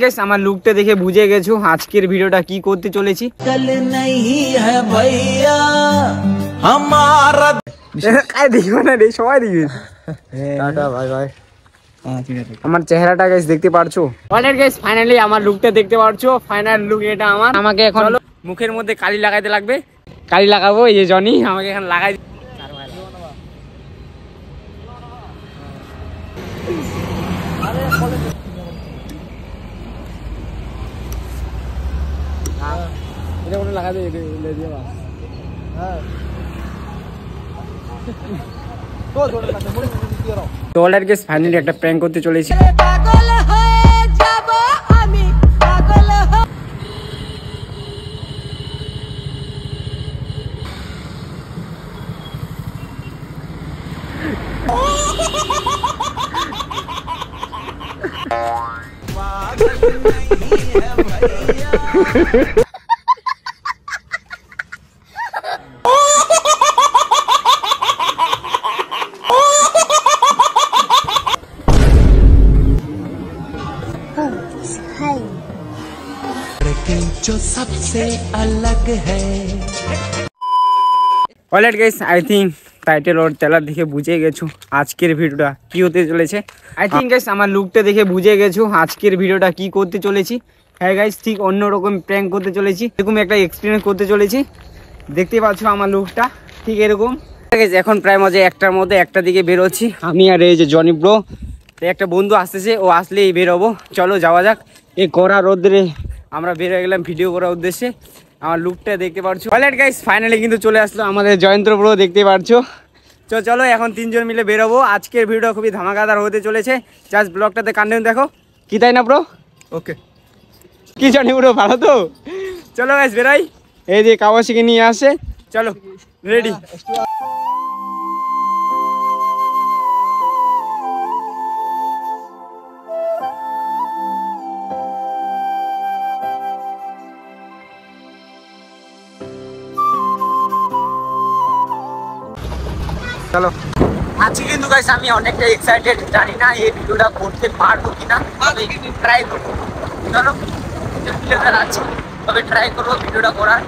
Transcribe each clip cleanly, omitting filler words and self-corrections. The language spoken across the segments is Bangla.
গাইস আমার লুকটা দেখে বুঝে গেছো আজকের ভিডিওটা কি করতে চলেছি। कल नहीं है भैया हमारा কাই দেখো না রে, সবাই দেখবে। Tata bye bye. আমার চেহারাটা গাইস দেখতে পারছো। অলরাইট গাইস ফাইনালি আমার লুকটা দেখতে পারছো। ফাইনাল লুক এটা আমার। আমাকে এখন মুখের মধ্যে কালি লাগাইতে লাগবে। কালি লাগাবো, এই যে জনি আমাকে এখন লাগাই। এটা কোনো লাগাতে দিয়ে বাস। হ্যাঁ তো অলরেডি গাইস ফাইনালি একটা প্র্যাঙ্ক করতে চলেছি। পাগল হয়ে যাব আমি, পাগল হয়ে जो सबसे अलग है। Alright guys I think title or trailer দেখে বুঝে গেছো আজকের ভিডিওটা কি হতে চলেছে। আই থিঙ্ক গাইস আমার লুকটা দেখে বুঝে গেছো আজকের ভিডিওটা কি করতে চলেছি। হ্যাঁ গাইস ঠিক অন্যরকম প্র্যাঙ্ক করতে চলেছি, এরকম একটা এক্সপিরিয়েন্স করতে চলেছি। দেখতে পাচ্ছ আমার লুকটা ঠিক এরকম। এখন প্রায় মজা একটার মধ্যে একটা দিকে বেরোচ্ছি আমি আর এই যে জনি ব্রো। একটা বন্ধু আসতেছে, ও আসলেই বেরোবো। চলো যাওয়া যাক। এই কড়া রোদ্রে আমরা বের হয়ে গেলাম ভিডিও করার উদ্দেশ্যে। আমার লুকটা দেখতে পারছো। অলরাইট গাইস ফাইনালি কিন্তু চলে আসলো আমাদের জয়ন্ত ব্রো, দেখতে পারছো। চলো এখন তিনজন মিলে বেরোবো। আজকের ভিডিও খুবই ধামাকাদার হতে চলেছে। জাস্ট ব্লগটাতে কন্টিনিউ দেখো, কি তাই না ব্রো? ওকে কি জানি ব্রো, ভালো তো? চলো গাইস বেরাই। এই যে কাওয়াসাকি নিয়ে আসে, চলো রেডি। চলো আজকে কিন্তু গাইস আমি অনেকটা এক্সাইটেড, জানি না এই ভিডিওটা করতে পারবো কিনা, ট্রাই করবো। চলো আছে তবে ট্রাই করবো ভিডিওটা করার।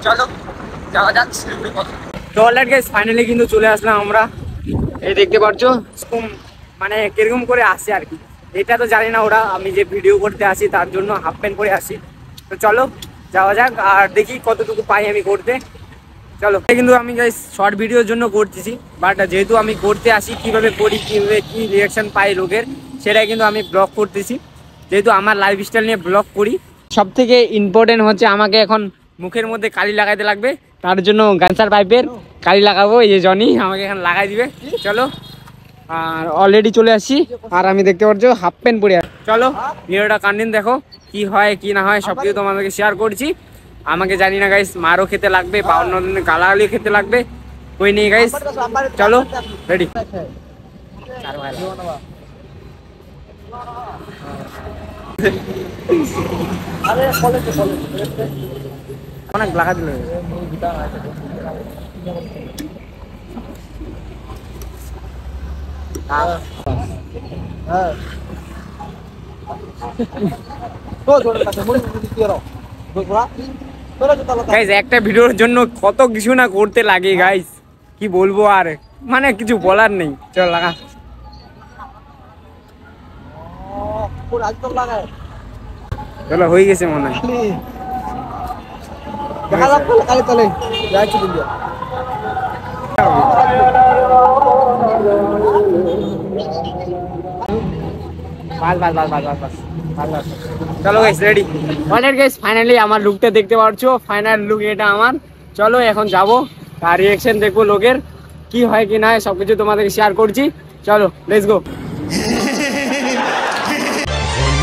চলো যাওয়া যাক। তো অলরাইট গাইস ফাইনালি কিন্তু চলে আসলাম আমরা। এই দেখতে পাচ্ছ মানে কিরকম করে আসে আর কি, এটা তো জানি না ওরা। আমি যে ভিডিও করতে আসি তার জন্য হাফ প্যান্ট পরে আসি। তো চলো যাওয়া যাক আর দেখি কতটুকু পাই আমি করতে। চলো কিন্তু আমি গাইস শর্ট ভিডিওর জন্য করতেছি, বাট যেহেতু আমি করতে আসি কিভাবে করি, কীভাবে কী রিয়াকশান পাই লোকের, সেটাই কিন্তু আমি ব্লগ করতেছি। যেহেতু আমার লাইফস্টাইল নিয়ে ব্লগ করি, সব থেকে ইম্পর্টেন্ট হচ্ছে আমাকে এখন মুখের মধ্যে কালি লাগাইতে লাগবে। তার জন্য গানসার পাইপের কালি লাগাবো, এই যে জনি আমাকে এখন লাগাই দিবে। চলো আর অলরেডি চলে আসছি আর আমি দেখতে পাচ্ছ হাফ প্যান্ট পরে। চলো ভিডিওটা কন্টিনিউ দেখো, কি হয় কি না হয় সব কিছু তোমাদেরকে শেয়ার করছি। আমাকে জানি না গাইস মারও খেতে লাগবে বা অন্য ধরনের গালাগালি খেতে লাগবে, কই নেই গাইস। চলো রেডি। অনেক লাগা দিল গাইস। একটা ভিডিওর জন্য কত কিছু না করতে লাগে গাইস, কি বলবো আর, মানে কিছু বলার নেই। চল লাগা। চলো হয়ে গেছে মনে হয়। চলো guys ready. Alright guys finally আমার লুকটা দেখতে পাচ্ছো। ফাইনাল লুক এটা আমার। চলো এখন যাবো আর রিয়াকশন দেখবো লোকের, কি হয় কি না হয় সবকিছু তোমাদেরকে শেয়ার করছি। চলো লেটস গো।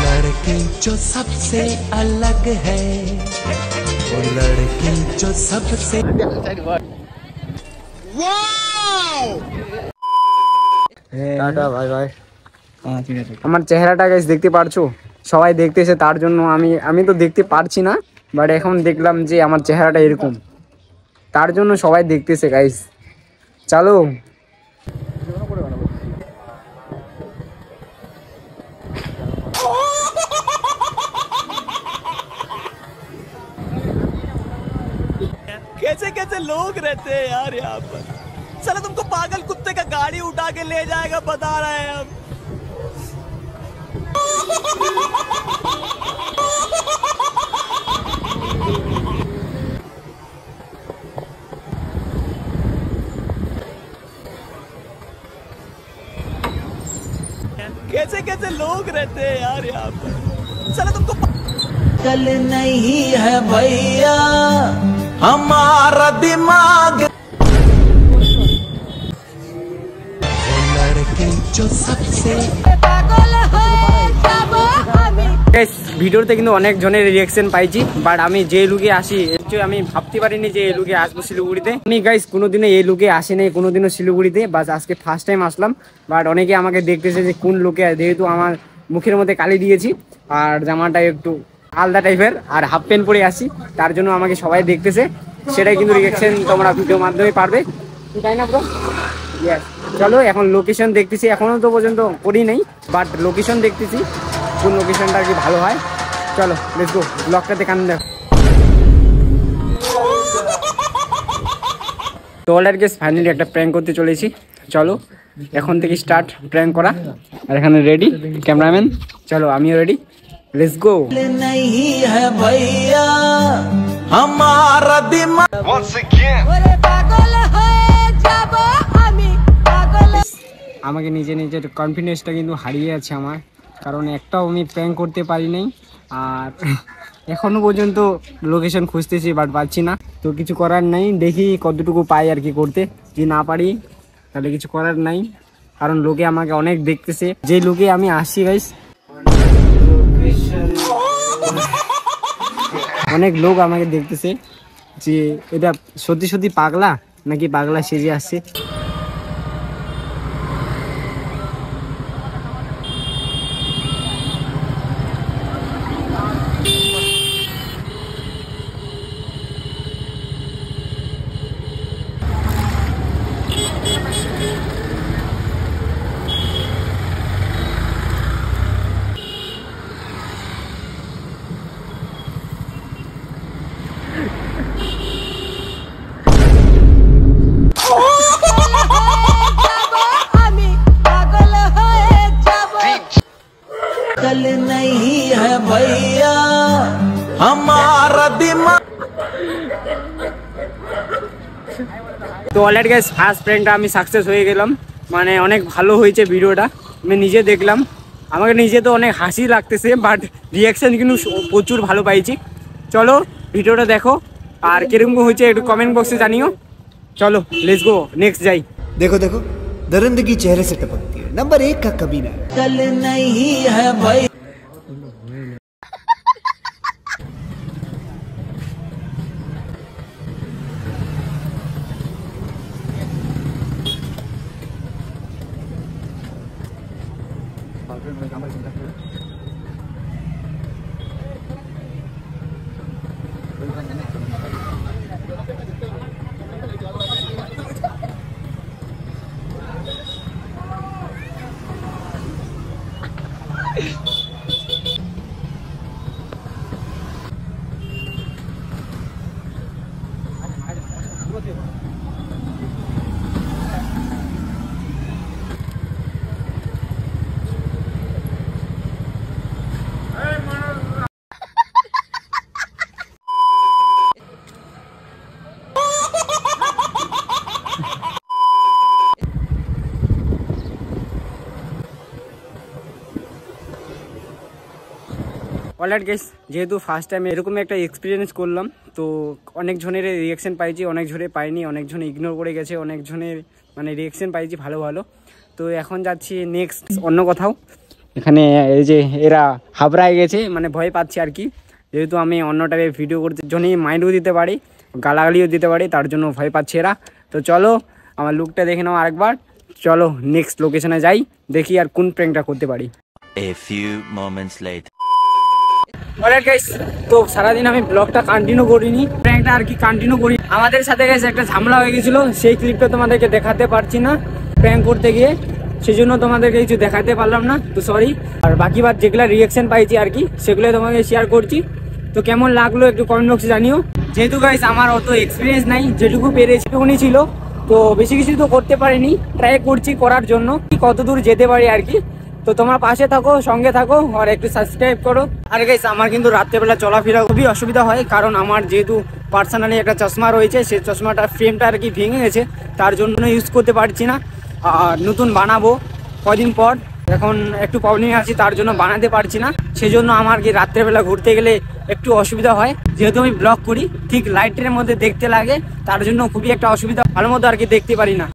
लड़की जो सबसे अलग है, वो लड़की जो सबसे टाटा बाय बाय। আমার চেহারাটা গাইস দেখতে পারছো, সবাই দেখতেছে তার জন্য আমি তো দেখতে পারছি না, বাট এখন দেখলাম যে আমার চেহারাটা এরকম, তার জন্য সবাই দেখতেছে গাইস। চলো कैसे लोग रहते हैं यार यहाँ पर। साला तुमको पागल कुत्ते का गाड़ी उठा के ले जाएगा बता रहे हैं हम। कैसे कैसे लोग रहते हैं यार यहाँ पर। साला तुमको कल नहीं है भैया हमारा दिमाग। वो लड़के जो सबसे পাগল হয়ে যাব আমি। গাইস ভিডিওতে কিন্তু অনেক জনের রিঅ্যাকশন পাইছি, বাট আমি যে লুকে আসি আমি ভাবতে পারিনি যে এই লুকে আসবো শিলিগুড়িতে। আমি গাইস কোনোদিনও এই লুকে আসি নাই কোনোদিনও শিলিগুড়িতে, বাস আজকে ফার্স্ট টাইম আসলাম। বাট অনেকে আমাকে দেখতেছে যে কোন লুকে, যেহেতু আমার মুখের মধ্যে কালি দিয়েছি আর জামাটা একটু আলাদা টাইপের আর হাফ প্যান্ট পরে আসি, তার জন্য আমাকে সবাই দেখতেছে। সেটাই কিন্তু রিঅ্যাকশন তোমরা ভিডিওর মাধ্যমে পারবে, তাই না ব্রো? ইয়েস, চলো এখন লোকেশন দেখতেছি, এখনো তো পর্যন্ত করি নাই, বাট লোকেশন দেখতেছি কোন লোকেশনটা আর কি ভালো হয়। চলো লেটস গো, ব্লগটাতে কান দেখো। তো অলরেডি গাইস ফাইনালি একটা প্র্যাঙ্ক করতে চলেছি, চলো এখন থেকে স্টার্ট প্র্যাঙ্ক করা। আর এখানে রেডি ক্যামেরাম্যান, চলো আমিও রেডি, লেটস গো। नहीं है भैया हमारा दिमाग। ওরে পাগল হয়ে যাব আমি পাগল। আমাকে নিজে নিজের কনফিডেন্সটা কিন্তু হারিয়ে আছে আমার, কারণ একটাও আমি প্র্যাঙ্ক করতে পারি নাই। আর এখনো পর্যন্ত লোকেশন খুঁজতেছি বাট পাচ্ছি না, তো কিছু করার নাই, দেখি কতটুকু পাই আর কি করতে। যদি না পারি তাহলে কিছু করার নাই, কারণ লোকে আমাকে অনেক দেখতেছে। যে লোকে আমি আসছি গাইস, অনেক লোক আমাকে দেখতেছে যে এটা সত্যি সত্যি পাগলা নাকি পাগলা সেজে আসছে। আমি পাগল হয়ে যাব। कल नहीं है भैया हमारा दिमाग। তো অলরেডি গাইস ফার্স্ট প্র্যাঙ্কটা আমি সাকসেস হয়ে গেলাম, মানে অনেক ভালো হয়েছে ভিডিওটা, আমি নিজে দেখলাম, আমাকে নিজে তো অনেক হাসি লাগতেছে, বাট রিয়াকশান কিন্তু প্রচুর ভালো পাইছি। চলো ভিডিওটা দেখো, আর কিরকম হয়েছে একটু কমেন্ট বক্সে জানিও। চলো লেটস গো, নেক্সট যাই। देखो देखो दरिंदगी चेहरे से टपकती है। नंबर 1 का कमीना है। कल नहीं है भैया অলরাইট গাইস, যেহেতু ফার্স্ট টাইম এরকম একটা এক্সপিরিয়েন্স করলাম, তো অনেক জনের রিয়াকশন পাইছি, অনেক জনে পাইনি, অনেক জনে ইগনোর করে গেছে, অনেক জনের মানে রিয়াকশন পাইছি ভালো ভালো। তো এখন যাচ্ছি নেক্সট অন্য কোথাও। এখানে এই যে এরা হাবড়ায় গেছে, মানে ভয় পাচ্ছে আর কি, যেহেতু আমি অন্য টাইপের ভিডিও করতে জন্যই মাইন্ডও দিতে পারি, গালাগালিও দিতে পারি, তার জন্য ভয় পাচ্ছে এরা। তো চলো আমার লুকটা দেখে নাও আরেকবার, চলো নেক্সট লোকেশনে যাই, দেখি আর কোন প্র্যাঙ্কটা করতে পারি। A few moments later. Alright guys, তো সারাদিন আমি ব্লগটা কন্টিনিউ করিনি, প্র্যাঙ্কটা আর কি কন্টিনিউ করি। আমাদের সাথে গাইস একটা ঝামেলা হয়ে গেছিল, সেই ক্লিপটা তোমাদেরকে দেখাতে পারছি না প্র্যাঙ্ক করতে গিয়ে, সেই জন্য তোমাদেরকে কিছু দেখাতে পারলাম না, তো সরি। আর বাকি বার যেগুলো রিয়াকশন পাইছি আর কি, সেগুলো তোমাকে শেয়ার করছি। তো কেমন লাগলো একটু কমেন্ট বক্সে জানিও। যেহেতু গাইস আমার অত এক্সপিরিয়েন্স নাই, যেটুকু পেরেছি উনি ছিল, তো বেশি কিছু তো করতে পারিনি, ট্রাই করছি করার জন্য কত দূর যেতে পারি আর কি। তো তোমার পাশে থাকো, সঙ্গে থাকো, আর একটু সাবস্ক্রাইব করো। আর গাইস আমার কিন্তু রাত্রেবেলা চলাফেরা খুবই অসুবিধা হয়, কারণ আমার যেহেতু পার্সোনালি একটা চশমা রয়েছে, সেই চশমাটার ফ্রেমটা আর কি ভেঙে গেছে, তার জন্য ইউজ করতে পারছি না। আর নতুন বানাবো কদিন পর, এখন একটু প্রবলেম আছে, তার জন্য বানাতে পারছি না। সেজন্য আমার কি রাত্রেবেলা ঘুরতে গেলে একটু অসুবিধা হয়, যেহেতু আমি ব্লগ করি, ঠিক লাইটের মধ্যে দেখতে লাগে, তার জন্য খুবই একটা অসুবিধা, ভালো মতো আর কি দেখতে পারি না।